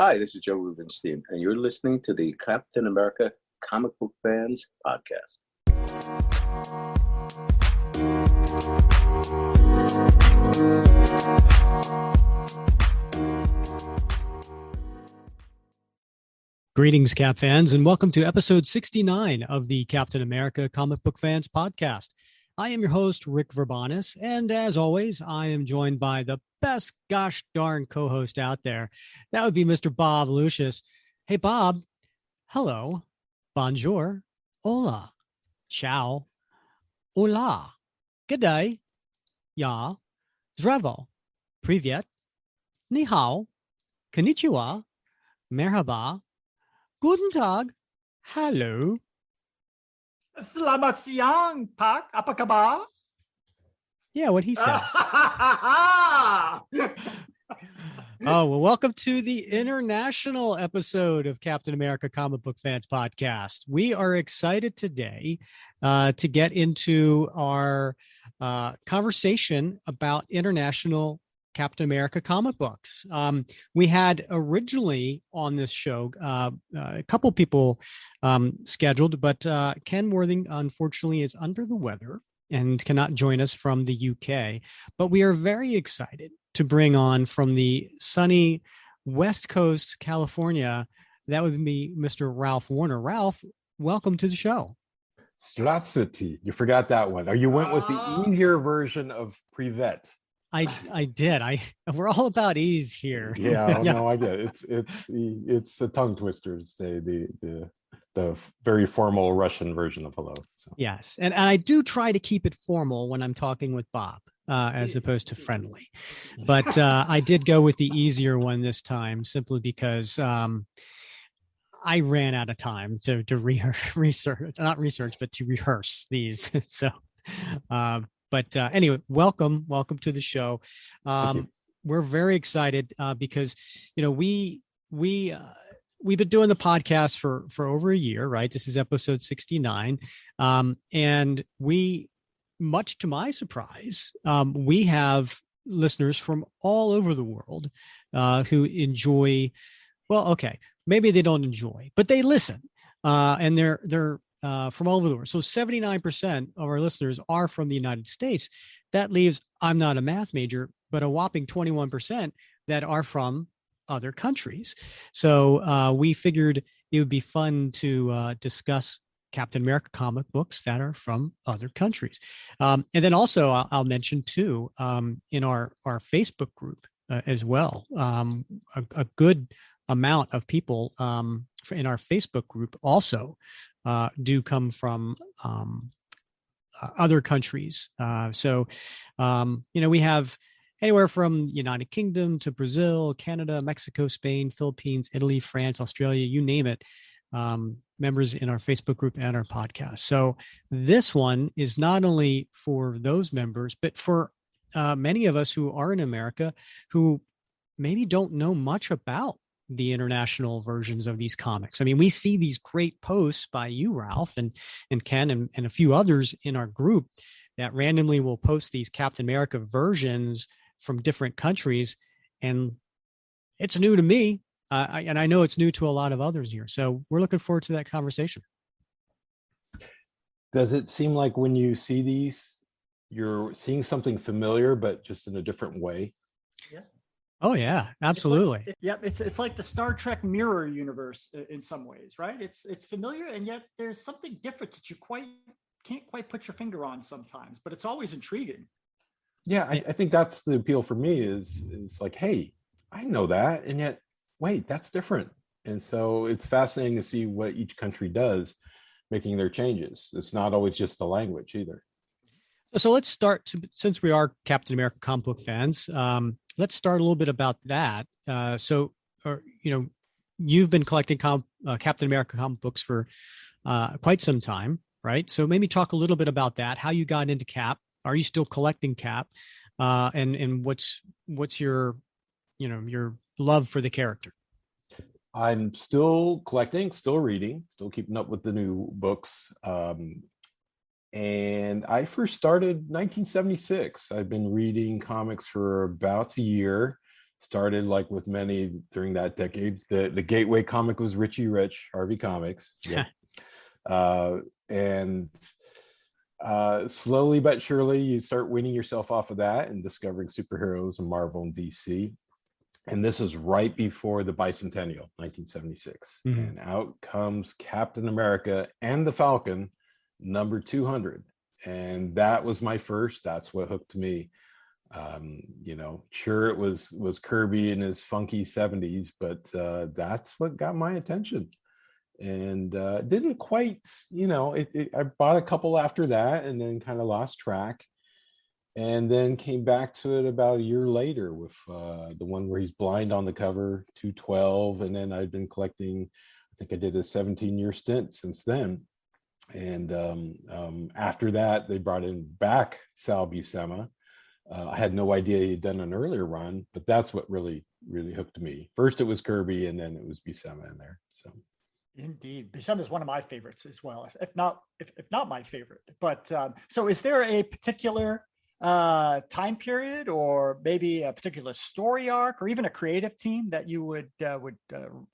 Hi, this is Joe Rubenstein, and you're listening to the Captain America Comic Book Fans Podcast. Greetings, Cap fans, and welcome to episode 69 of the Captain America Comic Book Fans Podcast. I am your host, Rick Verbanis, and as always, I am joined by the best gosh darn co-host out there. That would be Mr. Bob Lucius. Hey, Bob. Hello. Bonjour. Hola. Ciao. Hola. Good day. Ya. Zdravo. Privyet. Ni hao. Konnichiwa. Merhaba. Guten Tag. Hello. Selamat siang, Pak. Apa kabar? Yeah, what he said. Oh, well, welcome to the international episode of Captain America Comic Book Fans Podcast. We are excited today to get into our conversation about international Captain America comic books. We had originally on this show a couple people scheduled, but Ken Worthing, unfortunately, is under the weather and cannot join us from the UK. But we are very excited to bring on from the sunny West Coast, California, that would be Mr. Ralph Warner. Ralph, welcome to the show. Здравствуйте. You forgot that one. Or you went with the easier version of Privet. I did. We're all about ease here. Yeah, yeah. No, I get it. It's a tongue twister to say the very formal Russian version of hello. So. Yes, and I do try to keep it formal when I'm talking with Bob, as opposed to friendly. But I did go with the easier one this time, simply because I ran out of time to rehearse these. So. But anyway, welcome to the show. We're very excited because we've been doing the podcast for over a year, right? This is episode 69, and we, much to my surprise, we have listeners from all over the world who enjoy. Well, okay, maybe they don't enjoy, but they listen, and they're from all over the world. So 79% of our listeners are from the United States. That leaves, I'm not a math major, but a whopping 21% that are from other countries. So we figured it would be fun to discuss Captain America comic books that are from other countries. And then also I'll mention too, in our Facebook group as well, a good amount of people in our Facebook group also do come from other countries. So we have anywhere from United Kingdom to Brazil, Canada, Mexico, Spain, Philippines, Italy, France, Australia, you name it, members in our Facebook group and our podcast. So this one is not only for those members, but for many of us who are in America who maybe don't know much about the international versions of these comics. I mean, we see these great posts by you, Ralph, and Ken, and a few others in our group that randomly will post these Captain America versions from different countries. And it's new to me. And I know it's new to a lot of others here. So we're looking forward to that conversation. Does it seem like when you see these, you're seeing something familiar, but just in a different way? Yeah. Oh yeah, absolutely. It's like the Star Trek mirror universe in some ways, right? It's familiar, and yet there's something different that you can't quite put your finger on sometimes, but it's always intriguing. Yeah, I think that's the appeal for me is like, hey, I know that, and yet wait, that's different. And so it's fascinating to see what each country does, making their changes. It's not always just the language either. So let's start, since we are Captain America comic book fans, let's start a little bit about that. You've been collecting Captain America comic books for quite some time, right? So maybe talk a little bit about that, how you got into Cap. Are you still collecting Cap? And what's your love for the character? I'm still collecting, still reading, still keeping up with the new books. And I first started 1976. I've been reading comics for about a year. started like with many during that decade. The gateway comic was Richie Rich, Harvey Comics. Yep. And slowly but surely you start weaning yourself off of that and discovering superheroes and Marvel and DC. And this is right before the bicentennial, 1976. Mhm. And out comes Captain America and the Falcon, number 200. And that was my first. That's what hooked me. Sure, it was Kirby in his funky 70s, but that's what got my attention. And didn't quite, I bought a couple after that and then kind of lost track. And then came back to it about a year later with the one where he's blind on the cover, 212. And then I've been collecting, I think I did a 17-year stint since then. And after that, they brought in back Sal Buscema. I had no idea he'd done an earlier run, but that's what really, really hooked me. First, it was Kirby, and then it was Buscema in there. So, indeed, Buscema is one of my favorites as well, if not my favorite. But so, is there a particular time period, or maybe a particular story arc, or even a creative team that you would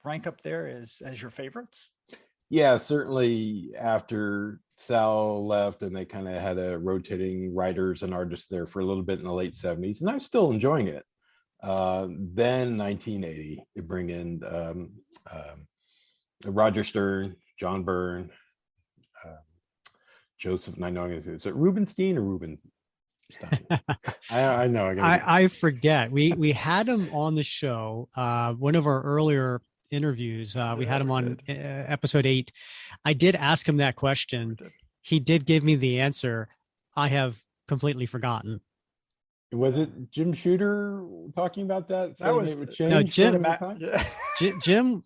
rank up there as your favorites? Yeah, certainly after Sal left and they kind of had a rotating writers and artists there for a little bit in the late 70s, and I'm still enjoying it. Then 1980, they bring in Roger Stern, John Byrne, Joseph, I know, is it Rubenstein or Rubenstein? I know. I forget. We had him on the show. One of our earlier interviews. We had him on episode 8. I did ask him that question. He did give me the answer. I have completely forgotten. Was it Jim Shooter talking about that? That was no,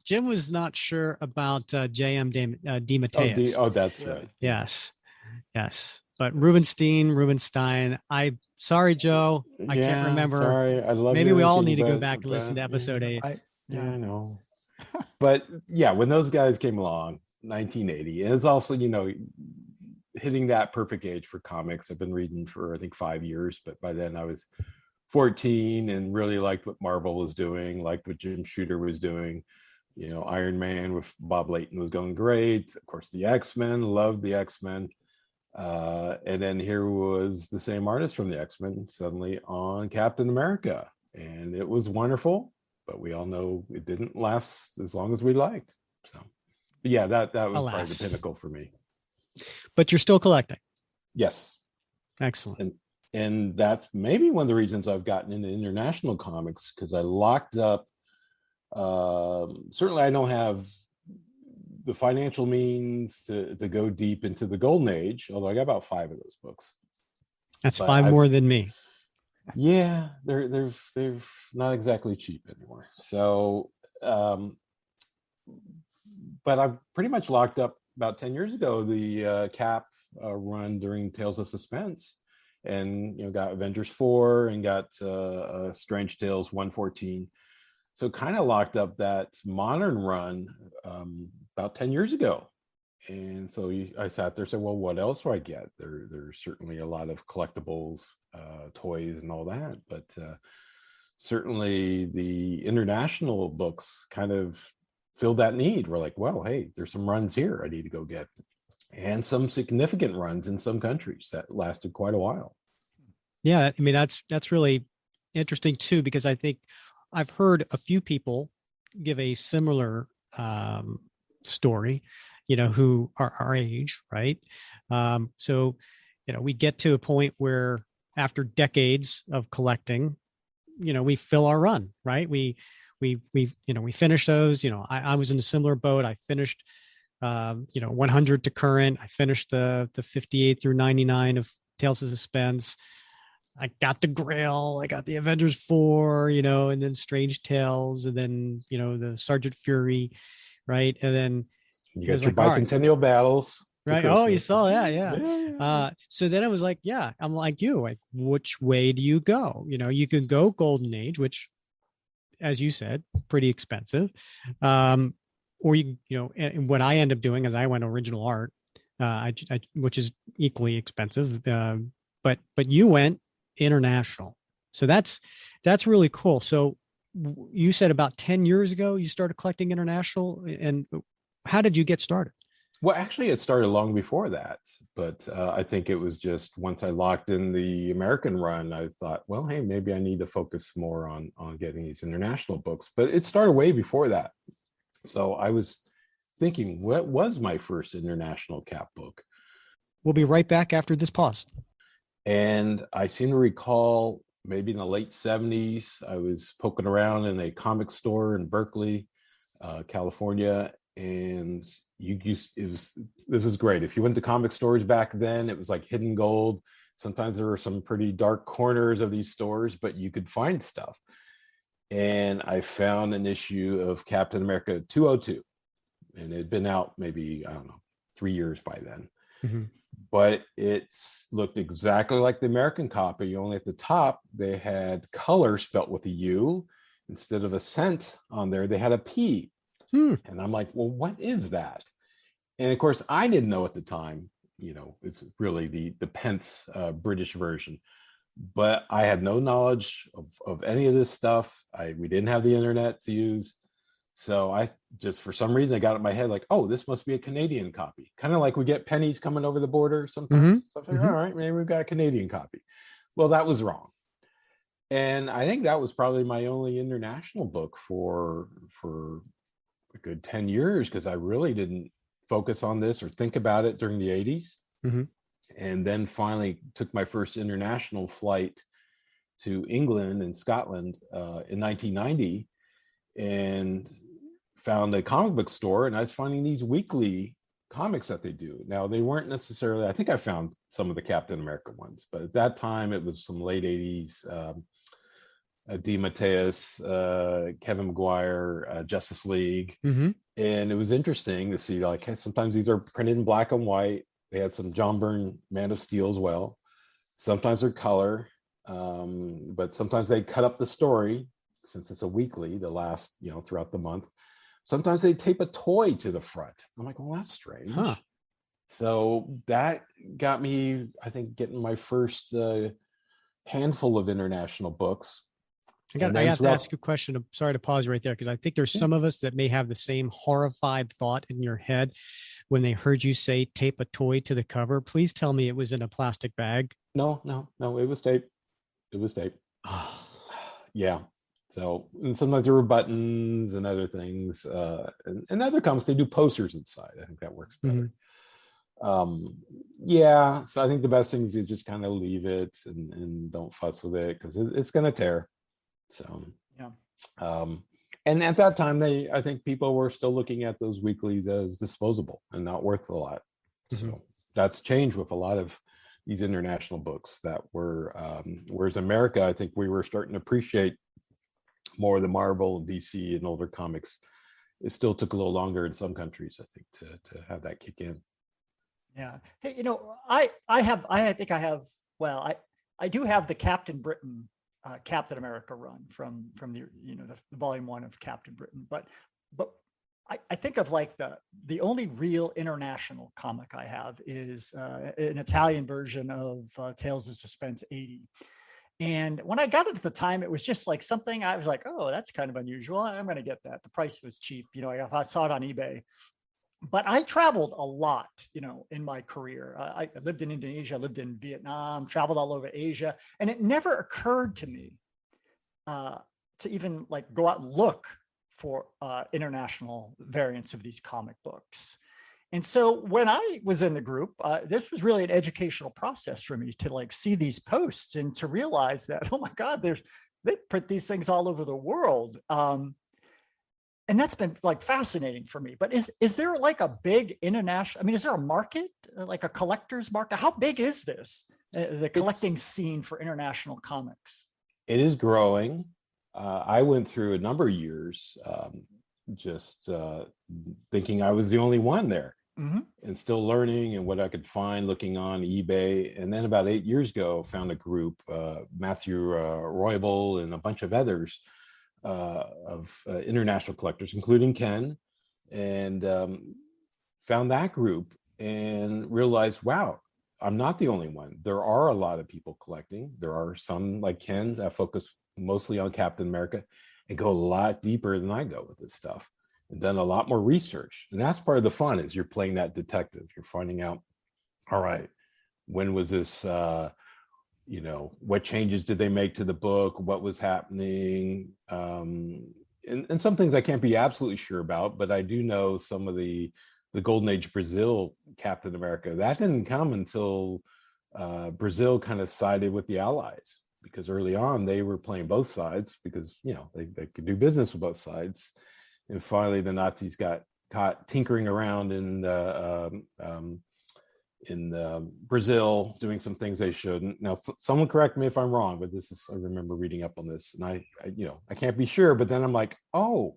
Jim was not sure about J.M. DeMatteis. That's right. Yes. But Rubenstein. Sorry, Joe. I can't remember. Sorry, I love. Maybe we all need to go back and listen to episode 8. I know. But yeah, when those guys came along, 1980, and it's also, hitting that perfect age for comics. I've been reading for, I think, 5 years, but by then I was 14 and really liked what Marvel was doing, liked what Jim Shooter was doing. Iron Man with Bob Layton was going great. Of course, the X-Men, loved the X-Men. And then here was the same artist from the X-Men suddenly on Captain America. And it was wonderful, but we all know it didn't last as long as we liked. So, but yeah, that was probably the pinnacle for me. But you're still collecting. Yes. Excellent. And that's maybe one of the reasons I've gotten into international comics, because I locked up. Certainly I don't have the financial means to go deep into the golden age, although I got about 5 of those books. That's 5 more than me. Yeah, they're not exactly cheap anymore. So, but I've pretty much locked up about 10 years ago the Cap run during Tales of Suspense, and got Avengers 4 and got Strange Tales 114. So kind of locked up that modern run about 10 years ago. And so I sat there and said, well, what else do I get? There's certainly a lot of collectibles, toys and all that. But certainly the international books kind of filled that need. We're like, well, hey, there's some runs here I need to go get. And some significant runs in some countries that lasted quite a while. Yeah, I mean, that's really interesting too, because I think I've heard a few people give a similar story, who are our age, right? So, we get to a point where after decades of collecting, we fill our run, right? We finish those. I was in a similar boat. I finished 100 to current. I finished the 58 through 99 of Tales of Suspense. I got the Grail, I got the Avengers 4, and then Strange Tales, and then, the Sergeant Fury, right? And then you got your bicentennial battles. Right. Oh, you saw that. Yeah. So then I was like, yeah, I'm like you, like, which way do you go? You can go Golden Age, which, as you said, pretty expensive. Or and what I end up doing is I went original art, which is equally expensive. But you went international. So that's really cool. So you said about 10 years ago you started collecting international, and how did you get started? Well, actually, it started long before that, but I think it was just once I locked in the American run, I thought, well, hey, maybe I need to focus more on getting these international books. But it started way before that. So I was thinking, what was my first international cap book? We'll be right back after this pause. And I seem to recall maybe in the late 70s, I was poking around in a comic store in Berkeley, California, and this was great. If you went to comic stores back then, it was like hidden gold. Sometimes there were some pretty dark corners of these stores, but you could find stuff. And I found an issue of Captain America 202, and it had been out maybe, I don't know, 3 years by then. Mm-hmm. But it looked exactly like the American copy, only at the top they had color spelt with a U. Instead of a cent on there, they had a P. And I'm like, well, what is that? And of course, I didn't know at the time, it's really the Pence British version. But I had no knowledge of any of this stuff. We didn't have the internet to use. So I just, for some reason, I got it in my head like, oh, this must be a Canadian copy. Kind of like we get pennies coming over the border sometimes. So I was like, all right, maybe we've got a Canadian copy. Well, that was wrong. And I think that was probably my only international book for a good 10 years, because I really didn't focus on this or think about it during the 80s. Mm-hmm. And then finally took my first international flight to England and Scotland in 1990, and found a comic book store, and I was finding these weekly comics that they do. Now, they weren't necessarily, I think I found some of the Captain America ones, but at that time it was some late 80s, DeMatteis, Kevin Maguire, Justice League. Mm-hmm. And it was interesting to see, like, sometimes these are printed in black and white. They had some John Byrne Man of Steel as well. Sometimes they're color, but sometimes they cut up the story, since it's a weekly, the last, throughout the month. Sometimes they tape a toy to the front. I'm like, well, that's strange. Huh. So that got me, I think, getting my first handful of international books. I got to ask you a question. I'm sorry to pause right there, because I think there's some of us that may have the same horrified thought in your head when they heard you say tape a toy to the cover. Please tell me it was in a plastic bag. No, it was tape. It was tape. Yeah. So, and sometimes there were buttons and other things. And other comics, they do posters inside. I think that works better. Mm-hmm. Yeah. So I think the best thing is you just kind of leave it and don't fuss with it, because it's going to tear. So, yeah. And at that time, I think people were still looking at those weeklies as disposable and not worth a lot. Mm-hmm. So that's changed with a lot of these international books that were, whereas America, I think we were starting to appreciate more of the Marvel, DC, and older comics. It still took a little longer in some countries, I think, to have that kick in. Yeah. Hey, I do have the Captain Britain, Captain America run from the the volume 1 of Captain Britain, but I think of like the only real international comic I have is an Italian version of Tales of Suspense 80. And when I got it at the time, it was just like something I was like, oh, that's kind of unusual. I'm going to get that. The price was cheap. I saw it on eBay. But I traveled a lot, in my career. I lived in Indonesia, I lived in Vietnam, traveled all over Asia. And it never occurred to me to even like go out and look for international variants of these comic books. And so when I was in the group, this was really an educational process for me to like see these posts and to realize that, oh my God, they print these things all over the world. And that's been like fascinating for me. But is there like a big international, I mean, is there a market, like a collector's market? How big is this, the collecting scene for international comics? It is growing. I went through a number of years just thinking I was the only one there. Mm-hmm. And still learning and what I could find looking on eBay. And then about 8 years ago, found a group, Matthew Roybal and a bunch of others of international collectors, including Ken, and found that group and realized, wow, I'm not the only one. There are a lot of people collecting. There are some like Ken that focus mostly on Captain America. and go a lot deeper than I go with this stuff, and done a lot more research. And that's part of the fun, is you're playing that detective. You're finding out, all right, when was this, what changes did they make to the book? What was happening? And some things I can't be absolutely sure about, but I do know some of the Golden Age Brazil Captain America, that didn't come until Brazil kind of sided with the Allies, because early on they were playing both sides, because they could do business with both sides. And finally the Nazis got caught tinkering around in Brazil, doing some things they shouldn't. Now, someone correct me if I'm wrong, but I remember reading up on this, and I can't be sure, but then I'm like, oh,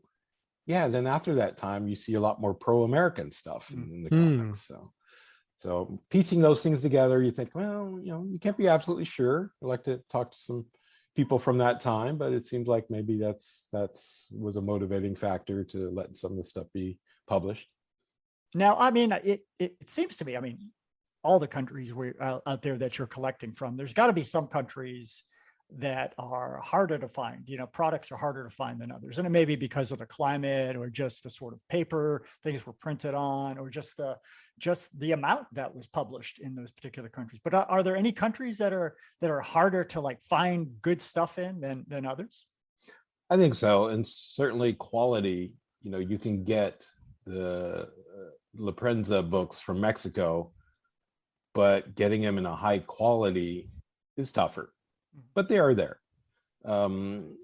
yeah. Then after that time, you see a lot more pro-American stuff in the comics. So piecing those things together, you think, well, you can't be absolutely sure. I like to talk to some people from that time, but it seems like maybe that's was a motivating factor to letting some of this stuff be published. Now, I mean, it seems to me, I mean, all the countries out there that you're collecting from, there's got to be some countries that are harder to find. Products are harder to find than others, and it may be because of the climate, or just the sort of paper things were printed on, or just the amount that was published in those particular countries. But are there any countries that are harder to like find good stuff in than others? I think so, and certainly quality. You can get the La Prensa books from Mexico, but getting them in a high quality is tougher, but they are there. From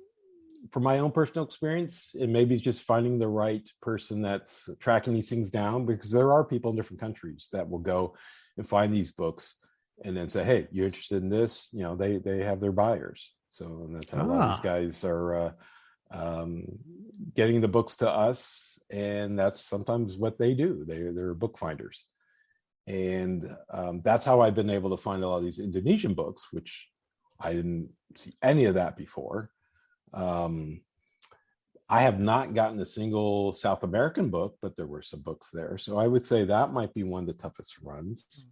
my own personal experience, it maybe it's just finding the right person that's tracking these things down, because there are people in different countries that will go and find these books and then say, hey, you're interested in this? They have their buyers. So that's how a lot of these guys are getting the books to us. And that's sometimes what they do. They're book finders. And that's how I've been able to find a lot of these Indonesian books, which I didn't see any of that before. I have not gotten a single South American book, but there were some books there. So I would say that might be one of the toughest runs.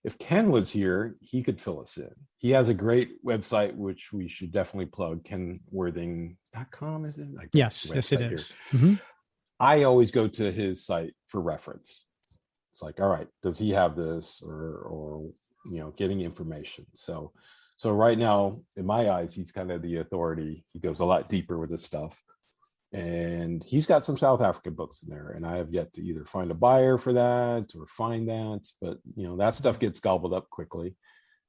If Ken was here, he could fill us in. He has a great website, which we should definitely plug, kenworthing.com, is it? Yes, it is. Mm-hmm. I always go to his site for reference. It's like, all right, does he have this, or getting information. So right now, in my eyes, he's kind of the authority. He goes a lot deeper with this stuff. And he's got some South African books in there, and I have yet to either find a buyer for that or find that, but that stuff gets gobbled up quickly.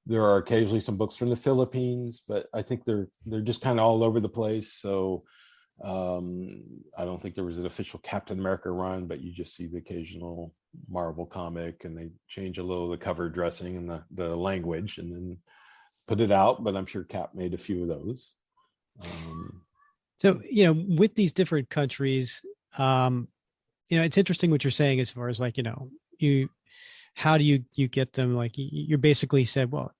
There are occasionally some books from the Philippines, but I think they're just kind of all over the place. So I don't think there was an official Captain America run, but you just see the occasional Marvel comic, and they change a little of the cover dressing and the language, and then put it out. But I'm sure Cap made a few of those. So, with these different countries, it's interesting what you're saying as far as like, how do you get them? Like you basically said, well,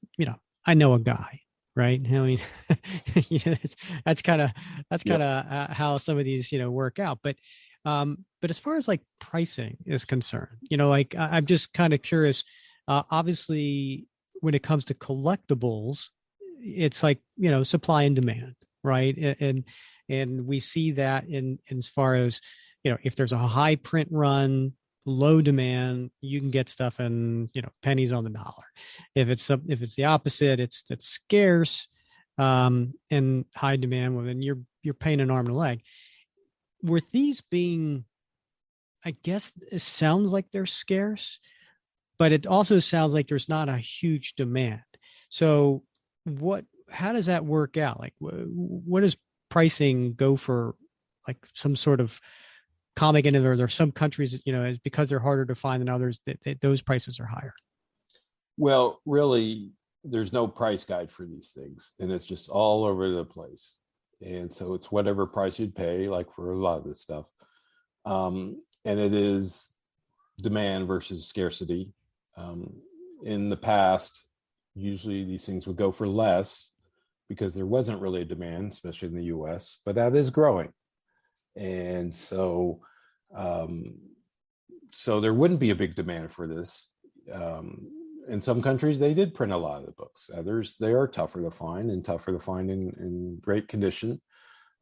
I know a guy, right? I mean, that's kind of how some of these, work out. But as far as like pricing is concerned, I'm just kind of curious, obviously when it comes to collectibles, it's like, supply and demand, right? And we see that in as far as, if there's a high print run, low demand, you can get stuff in, pennies on the dollar. If it's the opposite, it's scarce, and high demand, well, then you're paying an arm and a leg. With these being, I guess it sounds like they're scarce, but it also sounds like there's not a huge demand. So how does that work out? Like, what does pricing go for, like some sort of comic? And there are some countries, because they're harder to find than others, that those prices are higher. Well, really, there's no price guide for these things, and it's just all over the place. And so it's whatever price you'd pay, like for a lot of this stuff. And it is demand versus scarcity. In the past, usually these things would go for less because there wasn't really a demand, especially in the US, but that is growing. And so there wouldn't be a big demand for this. In some countries, they did print a lot of the books. Others, they are tougher to find in great condition.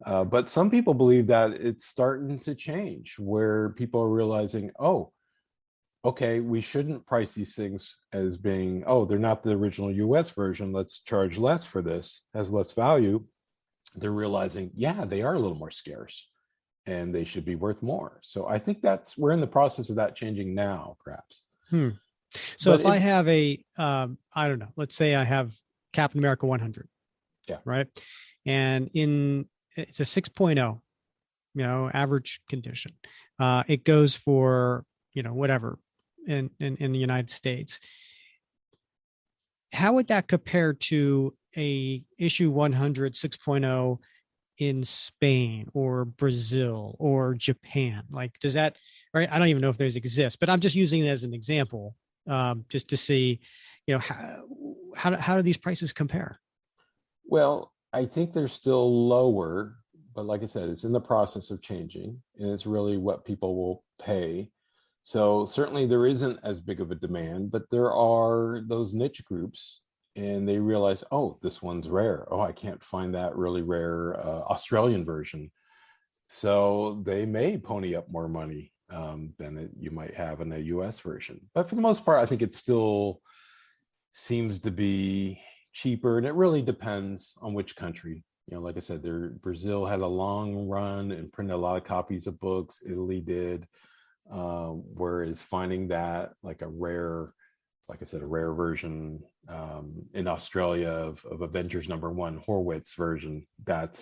But some people believe that it's starting to change, where people are realizing, oh, okay, we shouldn't price these things as being, oh, they're not the original US version. Let's charge less for this, has less value. They're realizing, yeah, they are a little more scarce and they should be worth more. So I think we're in the process of that changing now, perhaps. So But if I have a, I don't know, let's say I have Captain America 100. Yeah. Right. And it's a 6.0, average condition. It goes for, whatever in the United States. How would that compare to a issue 100 6.0 in Spain or Brazil or Japan? Like, does that, right? I don't even know if those exist, but I'm just using it as an example, just to see, how do these prices compare? Well, I think they're still lower, but like I said, it's in the process of changing, and it's really what people will pay. So certainly there isn't as big of a demand, but there are those niche groups, and they realize, oh, this one's rare. Oh, I can't find that really rare Australian version. So they may pony up more money than you might have in a US version. But for the most part, I think it still seems to be cheaper, and it really depends on which country. Like I said, Brazil had a long run and printed a lot of copies of books. Italy did, whereas finding that like a rare, like I said, a rare version in Australia of Avengers #1 Horwitz version, that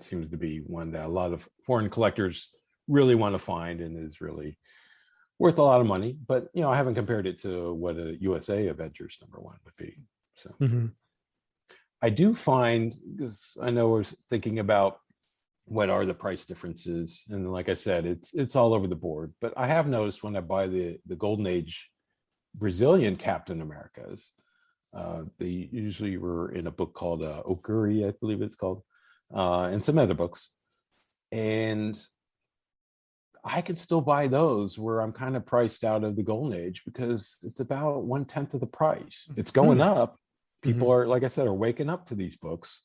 seems to be one that a lot of foreign collectors really want to find and is really worth a lot of money. But I haven't compared it to what a USA Avengers #1 would be. So. I do find, because I know we're thinking about what are the price differences, and like I said, it's all over the board. But I have noticed when I buy the Golden Age Brazilian Captain Americas, they usually were in a book called Okuri, I believe it's called, and some other books, and I could still buy those where I'm kind of priced out of the Golden Age because it's about 1/10 of the price. It's going up. People are, like I said, are waking up to these books.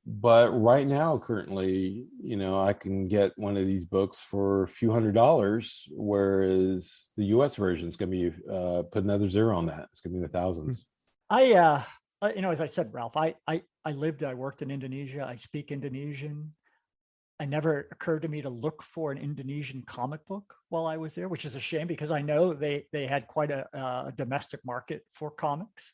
But right now, currently, I can get one of these books for a few $100s, whereas the US version is going to be put another zero on that. It's going to be in the thousands. As I said, Ralph, I worked in Indonesia. I speak Indonesian. It never occurred to me to look for an Indonesian comic book while I was there, which is a shame because I know they had quite a domestic market for comics.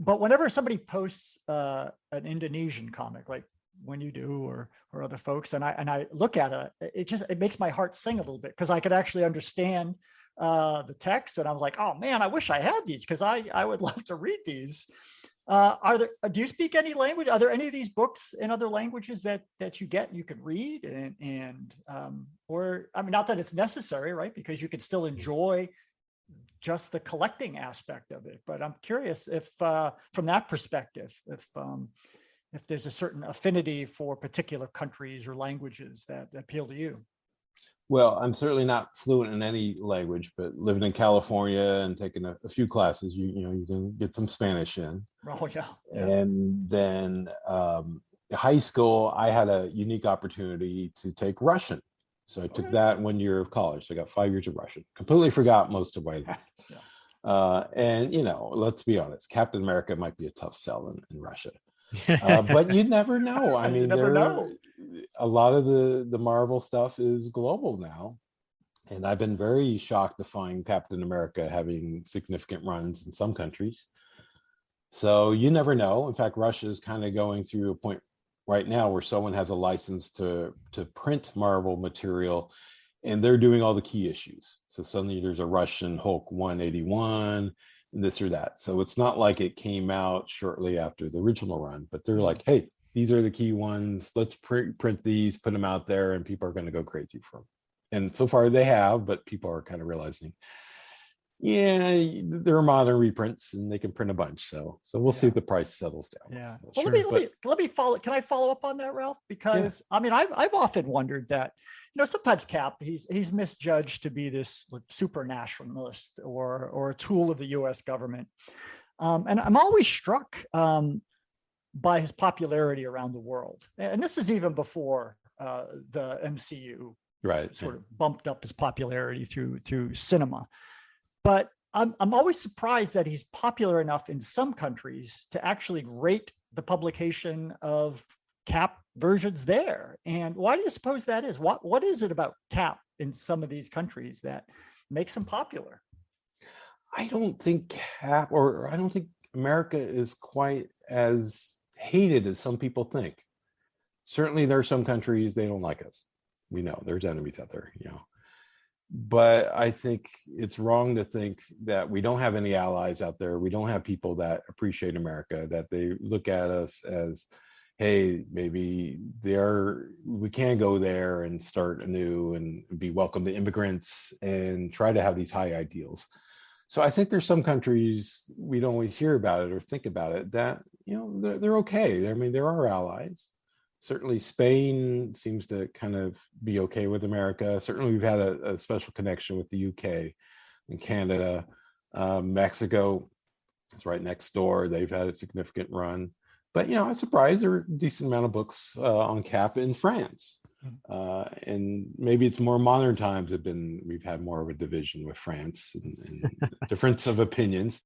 But whenever somebody posts an Indonesian comic, like when you do or other folks, and I look at it, it makes my heart sing a little bit because I could actually understand the text, and I was like, oh man, I wish I had these because I would love to read these. Do you speak any language? Are there any of these books in other languages that you get and you can read or I mean, not that it's necessary, right? Because you can still enjoy just the collecting aspect of it. But I'm curious if, from that perspective, if there's a certain affinity for particular countries or languages that appeal to you. Well, I'm certainly not fluent in any language, but living in California and taking a few classes, you can get some Spanish in. Oh yeah. And then high school, I had a unique opportunity to take Russian. So I took that 1 year of college. So I got 5 years of Russian. Completely forgot most of what I had. Yeah. And let's be honest, Captain America might be a tough sell in Russia. But you never know. I mean, a lot of the Marvel stuff is global now. And I've been very shocked to find Captain America having significant runs in some countries. So you never know. In fact, Russia is kind of going through a point right now where someone has a license to print Marvel material, and they're doing all the key issues. So suddenly there's a Russian Hulk 181, this or that. So it's not like it came out shortly after the original run, but they're like, hey, these are the key ones. Let's print these, put them out there, and people are going to go crazy for them. And so far they have, but people are kind of realizing, yeah, they're modern reprints and they can print a bunch. So we'll see if the price settles down. Yeah. Well, let me follow. Can I follow up on that, Ralph? Because I mean, I've often wondered that, sometimes Cap, he's misjudged to be this super nationalist or a tool of the U.S. government. And I'm always struck by his popularity around the world. And this is even before the MCU Right. sort of bumped up his popularity through cinema. But I'm always surprised that he's popular enough in some countries to actually rate the publication of Cap versions there. And why do you suppose that is? What is it about Cap in some of these countries that makes him popular? I don't think I don't think America is quite as hated as some people think. Certainly there are some countries they don't like us. We know there's enemies out there, but I think it's wrong to think that we don't have any allies out there. We don't have people that appreciate America, that they look at us as, hey, maybe we can go there and start anew and be welcome to immigrants and try to have these high ideals. So I think there's some countries we don't always hear about it or think about it that, they're okay. I mean, they're our allies. Certainly Spain seems to kind of be okay with America. Certainly we've had a special connection with the UK and Canada. Mexico is right next door. They've had a significant run. But, I'm surprised there are a decent amount of books on Cap in France. And maybe it's more modern times we've had more of a division with France and difference of opinions.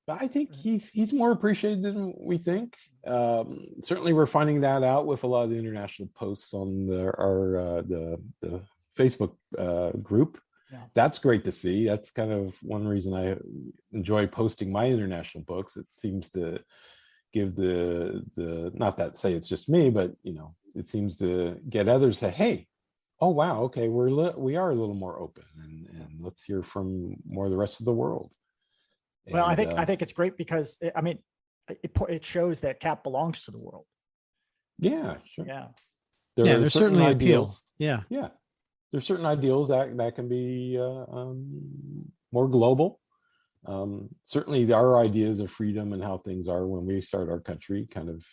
But I think he's more appreciated than we think. Certainly, we're finding that out with a lot of the international posts on the Facebook group. Yeah. That's great to see. That's kind of one reason I enjoy posting my international books. It seems to give the not that say it's just me, but it seems to get others to say, hey, oh wow, okay, we are a little more open, and let's hear from more of the rest of the world. Well, I think it's great because it shows that Cap belongs to the world. Yeah, sure. Yeah. There's certainly appeal. Yeah. There's certain ideals that can be more global. Certainly our ideas of freedom and how things are when we start our country kind of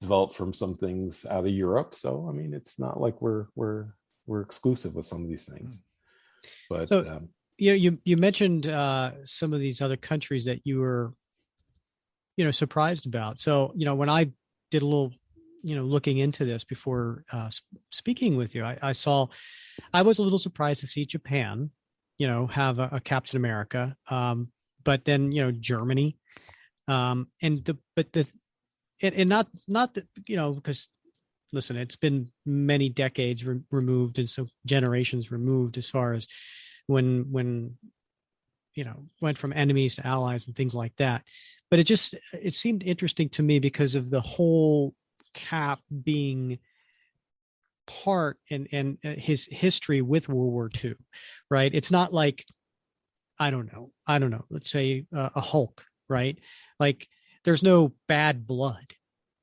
developed from some things out of Europe. So I mean, it's not like we're exclusive with some of these things. But so, you mentioned some of these other countries that you were surprised about. So when I did a little looking into this before speaking with you, I was a little surprised to see Japan have a Captain America, but then Germany, and not that because listen, it's been many decades removed, and so generations removed as far as when went from enemies to allies and things like that. But it seemed interesting to me because of the whole Cap being part and his history with World War II, right? It's not like, I don't know, let's say a Hulk, right? Like there's no bad blood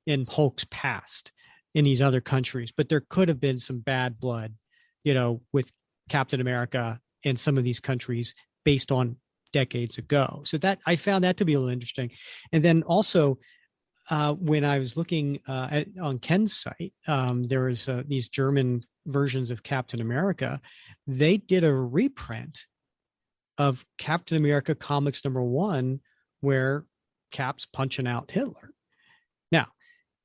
in Hulk's past in these other countries, but there could have been some bad blood, with Captain America in some of these countries based on decades ago. So that I found that to be a little interesting. And then also when I was looking on Ken's site, there was these German versions of Captain America. They did a reprint of Captain America Comics #1 where Cap's punching out Hitler. Now,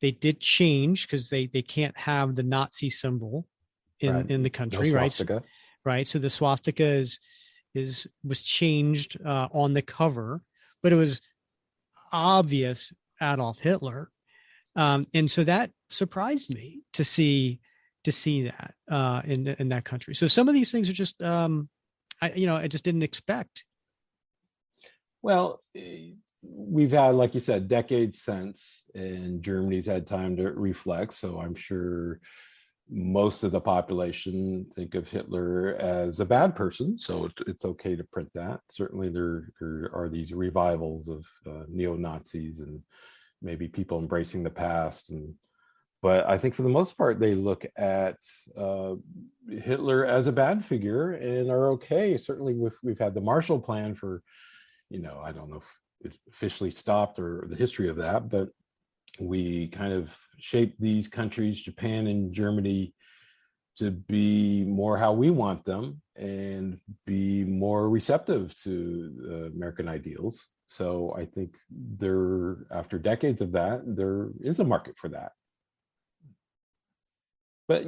they did change because they can't have the Nazi symbol in the country, right? Right. So the swastika was changed on the cover, but it was obvious Adolf Hitler, and so that surprised me to see that in that country. So some of these things are just I just didn't expect. Well, we've had, like you said, decades since, and Germany's had time to reflect. So I'm sure most of the population think of Hitler as a bad person, so it's okay to print that. Certainly there are these revivals of neo-Nazis and maybe people embracing the past, but I think for the most part they look at Hitler as a bad figure and are okay. Certainly we've had the Marshall Plan for, I don't know if it's officially stopped or the history of that, but we kind of shaped these countries, Japan and Germany, to be more how we want them and be more receptive to American ideals. So I think after decades of that, there is a market for that. But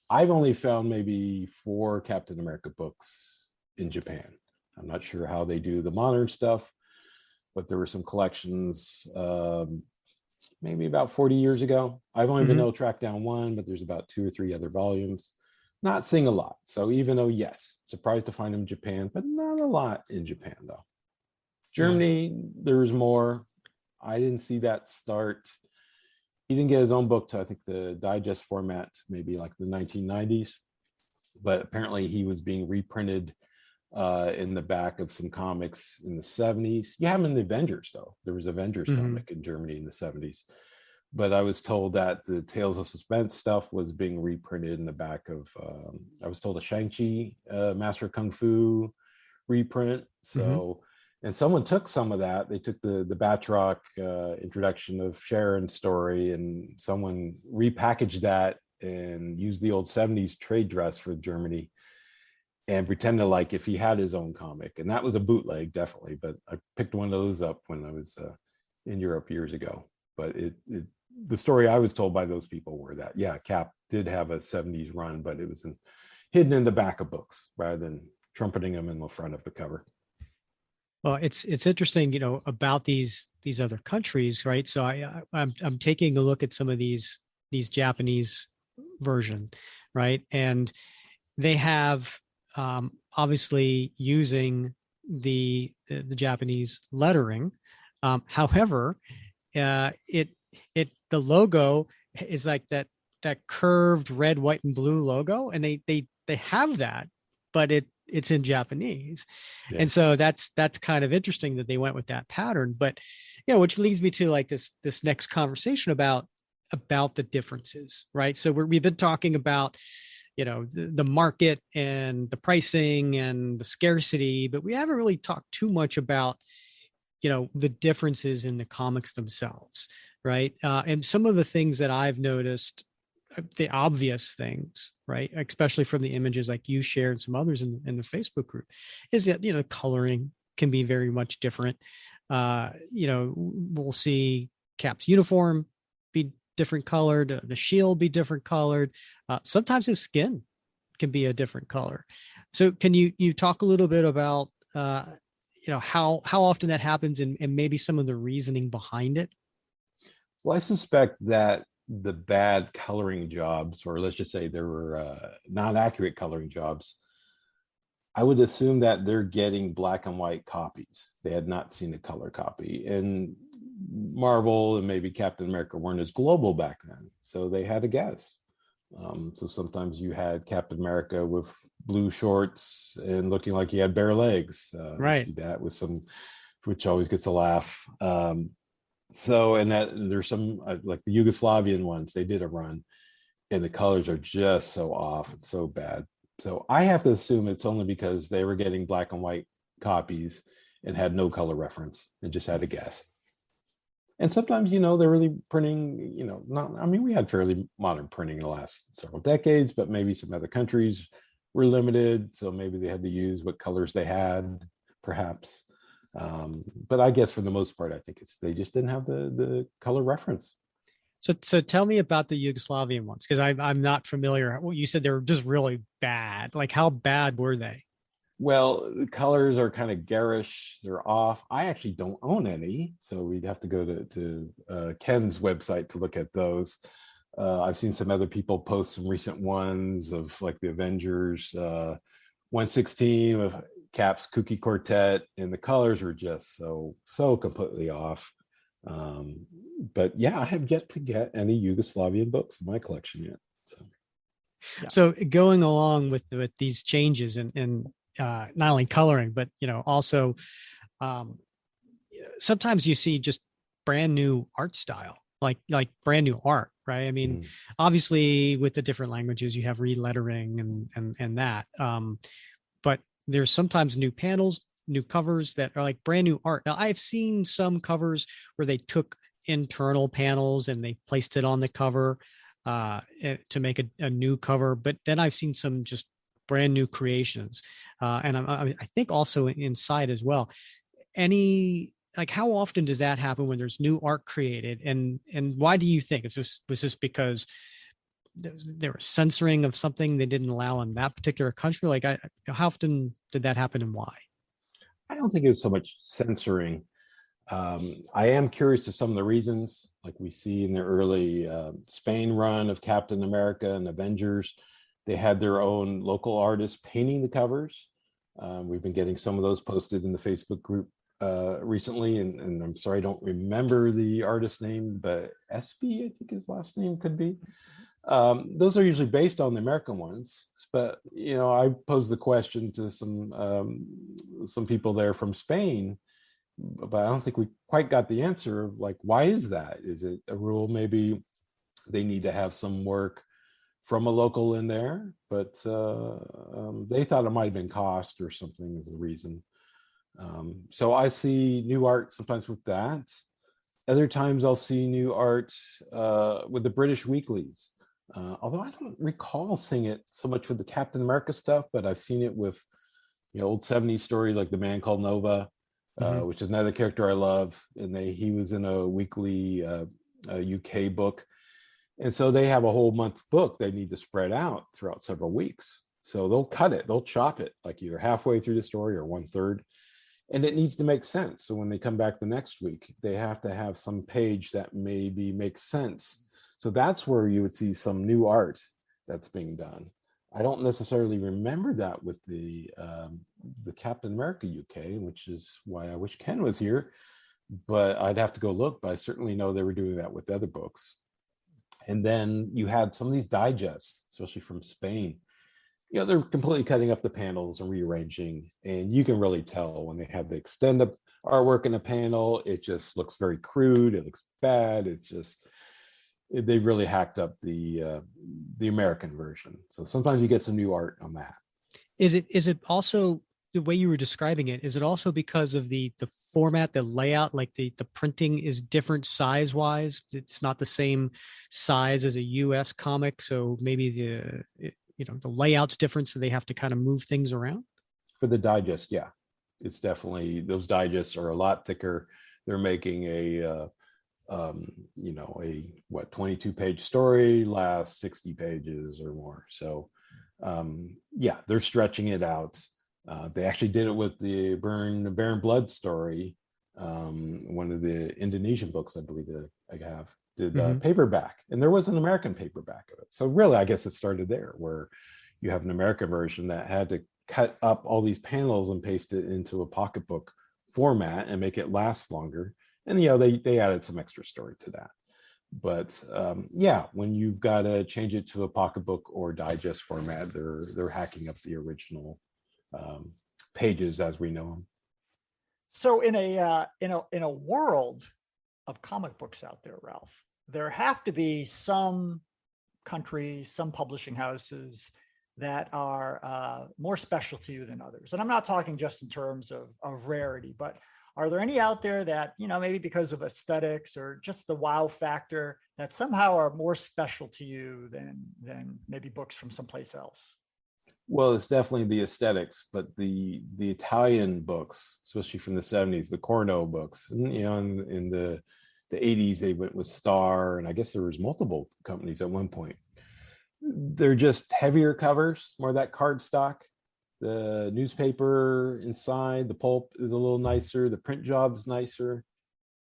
I've only found maybe 4 Captain America books in Japan. I'm not sure how they do the modern stuff, but there were some collections maybe about 40 years ago. I've only been able to track down one, but there's about 2 or 3 other volumes. Not seeing a lot. So even though, yes, surprised to find them in Japan, but not a lot in Japan though. Germany, there's more. I didn't see that start. He didn't get his own book to, I think, the digest format, maybe like the 1990s. But apparently he was being reprinted in the back of some comics in the 70s. You have him in the Avengers, though. There was Avengers comic in Germany in the 70s. But I was told that the Tales of Suspense stuff was being reprinted in the back of, I was told a Shang-Chi Master of Kung Fu reprint. So, and someone took some of that. They took the Batroc introduction of Sharon's story, and someone repackaged that and used the old 70s trade dress for Germany and pretended like if he had his own comic. And that was a bootleg, definitely. But I picked one of those up when I was in Europe years ago. But the story I was told by those people were that, yeah, Cap did have a 70s run, but it was hidden in the back of books rather than trumpeting them in the front of the cover. Well, it's interesting, about these other countries, right? So I'm taking a look at some of these Japanese version, right? And they have obviously using the Japanese lettering. However, the logo is like that curved red, white, and blue logo, and they have that, but it's in Japanese. Yeah. And so that's kind of interesting that they went with that pattern. But which leads me to like this next conversation about the differences, right? So we've been talking about the market and the pricing and the scarcity, but we haven't really talked too much about the differences in the comics themselves, right? And some of the things that I've noticed, the obvious things, right, especially from the images like you shared and some others in the Facebook group, is that coloring can be very much different. We'll see Cap's uniform be different colored, the shield be different colored. Sometimes his skin can be a different color. So can you talk a little bit about how often that happens and maybe some of the reasoning behind it? Well, I suspect that the bad coloring jobs, or let's just say there were not accurate coloring jobs, I would assume that they're getting black and white copies. They had not seen a color copy. And Marvel and maybe Captain America weren't as global back then, so they had to guess. So sometimes you had Captain America with blue shorts and looking like he had bare legs. Right. You see that with some, which always gets a laugh. So, and that there's some like the Yugoslavian ones, they did a run and the colors are just so off. It's so bad. So I have to assume it's only because they were getting black and white copies and had no color reference and just had to guess. And sometimes, they're really printing, we had fairly modern printing in the last several decades, but maybe some other countries were limited. So maybe they had to use what colors they had, perhaps. But I guess for the most part, I think they just didn't have the color reference. So tell me about the Yugoslavian ones, because I'm not familiar. Well, you said they were just really bad. Like, how bad were they? Well, the colors are kind of garish. They're off. I actually don't own any, so we'd have to go to Ken's website to look at those. I've seen some other people post some recent ones of like the Avengers 116 of Cap's Kooky Quartet, and the colors are just so completely off. But yeah, I have yet to get any Yugoslavian books in my collection yet. So going along with these changes and not only coloring, but also sometimes you see just brand new art style, like brand new art, right? I mean, obviously with the different languages, you have relettering and that, but there's sometimes new panels, new covers that are like brand new art. Now I've seen some covers where they took internal panels and they placed it on the cover to make a new cover, but then I've seen some just brand new creations, and I think also inside as well. any, like, how often does that happen when there's new art created, and why do you think was this because there was censoring of something they didn't allow in that particular country? Like, how often did that happen and why? I don't think it was so much censoring. I am curious to some of the reasons, like we see in the early Spain run of Captain America and Avengers. They had their own local artists painting the covers. We've been getting some of those posted in the Facebook group recently, and I'm sorry I don't remember the artist's name, but SB, I think his last name could be. Those are usually based on the American ones, but I posed the question to some people there from Spain, but I don't think we quite got the answer of, like, why is that? Is it a rule? Maybe they need to have some work from a local in there, but they thought it might have been cost or something as a reason. So I see new art sometimes with that. Other times I'll see new art with the British weeklies. Although I don't recall seeing it so much with the Captain America stuff, but I've seen it with old 70s stories like The Man Called Nova, which is another character I love. And he was in a weekly UK book. And so they have a whole month book they need to spread out throughout several weeks. So they'll cut it, they'll chop it like either halfway through the story or 1/3. And it needs to make sense. So when they come back the next week, they have to have some page that maybe makes sense. So that's where you would see some new art that's being done. I don't necessarily remember that with the Captain America UK, which is why I wish Ken was here. But I'd have to go look. But I certainly know they were doing that with other books. And then you had some of these digests, especially from Spain. They're completely cutting up the panels and rearranging. And you can really tell when they have the extended artwork in a panel, it just looks very crude. It looks bad. It's just, they really hacked up the American version. So sometimes you get some new art on that. Is it also the way you were describing it? Is it also because of the format, the layout, like the printing is different size wise? It's not the same size as a US comic. So maybe the layout's different. So they have to kind of move things around. For the digest. Yeah, it's definitely, those digests are a lot thicker. They're making a 22-page story lasts 60 pages or more. So they're stretching it out. They actually did it with the Baron Blood story. One of the Indonesian books, I believe that I have, did paperback, and there was an American paperback of it. So really, I guess it started there, where you have an American version that had to cut up all these panels and paste it into a pocketbook format and make it last longer. And they added some extra story to that. But when you've got to change it to a pocketbook or digest format, they're hacking up the original pages as we know them. So in a world of comic books out there, Ralph, there have to be some countries, some publishing houses that are more special to you than others. And I'm not talking just in terms of rarity, but are there any out there that, maybe because of aesthetics or just the wow factor, that somehow are more special to you than maybe books from someplace else? Well, it's definitely the aesthetics, but the Italian books, especially from the 70s, the Corno books, and, in the 80s, they went with Star, and I guess there was multiple companies at one point. They're just heavier covers, more of that cardstock. The newspaper inside, the pulp is a little nicer. The print job's nicer.